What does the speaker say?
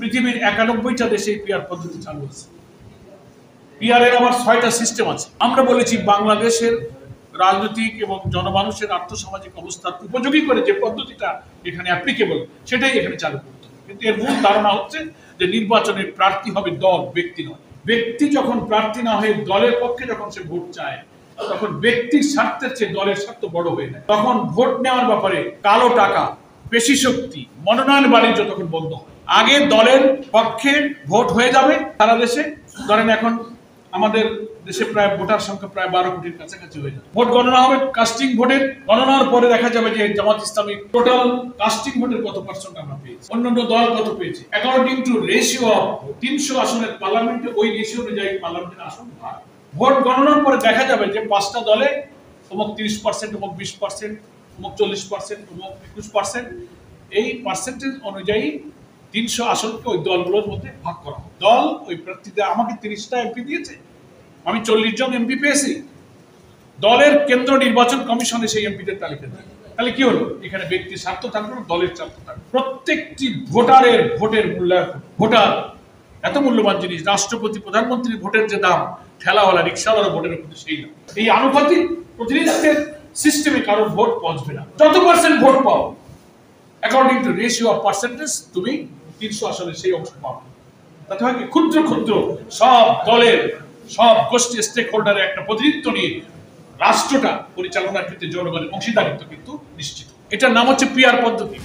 পৃথিবীর 91টা দেশে পিআর পদ্ধতি চালু আছে। পিআর এর আবার 6টা সিস্টেম আছে। আমরা বলেছি বাংলাদেশের রাজনৈতিক এবং জনমানুষের আর্থসামাজিক অবস্থার উপযোগী করে যে পদ্ধতিটা এখানে অ্যাপ্লিকেবল সেটাই এখানে চালু করতে হবে। কিন্তু এর মূল ধারণা হচ্ছে যে নির্বাচনের প্রার্থী হবে দল, ব্যক্তি নয়। ব্যক্তি যখন প্রার্থী না হয়ে দলের পক্ষে যখন সে ভোট চায় তখন ব্যক্তির স্বার্থের চেয়ে দলের স্বার্থ বড় হয়ে যায়। তখন ভোট নেওয়ার ব্যাপারে কালো টাকা, পেশি শক্তি, মনোনয়ন বাণিজ্য তখন বন্ধ হয়। আগে দলের পক্ষে ভোট হয়ে যাবে সারা দেশে। ধরেন এখন আমাদের দেশে প্রায় ভোটার সংখ্যা প্রায় 12 কোটির কাছাকাছি হয়ে যাবে। ভোট গণনা হবে, কাস্টিং ভোটের গণনার পরে দেখা যাবে যে জামাত ইসলামী টোটাল কাস্টিং ভোটের কত পার্সেন্ট আমরা পেয়েছি, অন্যান্য দল কত পেয়েছে। অ্যাকর্ডিং টু রেশিও অফ 300 আসনের পার্লামেন্টে ওই রেশিও অনুযায়ী পার্লামেন্টের আসন ভাগ। ভোট গণনার পরে দেখা যাবে যে 5টা দলে অমুক 30%, অমুক 20%, অমুক 40%, অমুক 21%, এই পার্সেন্টেজ অনুযায়ী 300 আসনকে ওই দলগুলোর মধ্যে ভাগ করা হবে। দল ওই প্রার্থীদের আমাকে 30টা এমপি দিয়েছে, আমি 40 জন এমপি পেয়েছি, দলের কেন্দ্র নির্বাচন কমিশনে সেই এমপিদের তালিকা দেয়। তাহলে কি হলো? এখানে ব্যক্তির স্বার্থ থাকলো না, দলের স্বার্থ থাকলো। প্রত্যেকটি ভোটারের ভোটের মূল্যায়ন। ভোটার এত মূল্যবান জিনিস। রাষ্ট্রপতি, প্রধানমন্ত্রীর ভোটের যে দাম, ঠেলাওয়ালা, রিক্সাওয়ালা ভোটের মধ্যে সেই দাম। এই আনুপাতিক প্রতিনিধিত্বের সিস্টেমে কারোর ভোট পৌঁছবে না। যত পার্সেন্ট ভোট পাও according to ratio of percentage তুমি 300 আসলে সেই অংশ পাবে। তাতে হয় কি, ক্ষুদ্র ক্ষুদ্র সব দলের সব গোষ্ঠী স্টেক হোল্ডারের একটা প্রতিনিধিত্ব নিয়ে রাষ্ট্রটা পরিচালনার ক্ষেত্রে জনগণের অংশীদারিত্ব কিন্তু নিশ্চিত। এটার নাম হচ্ছে পিআর পদ্ধতি।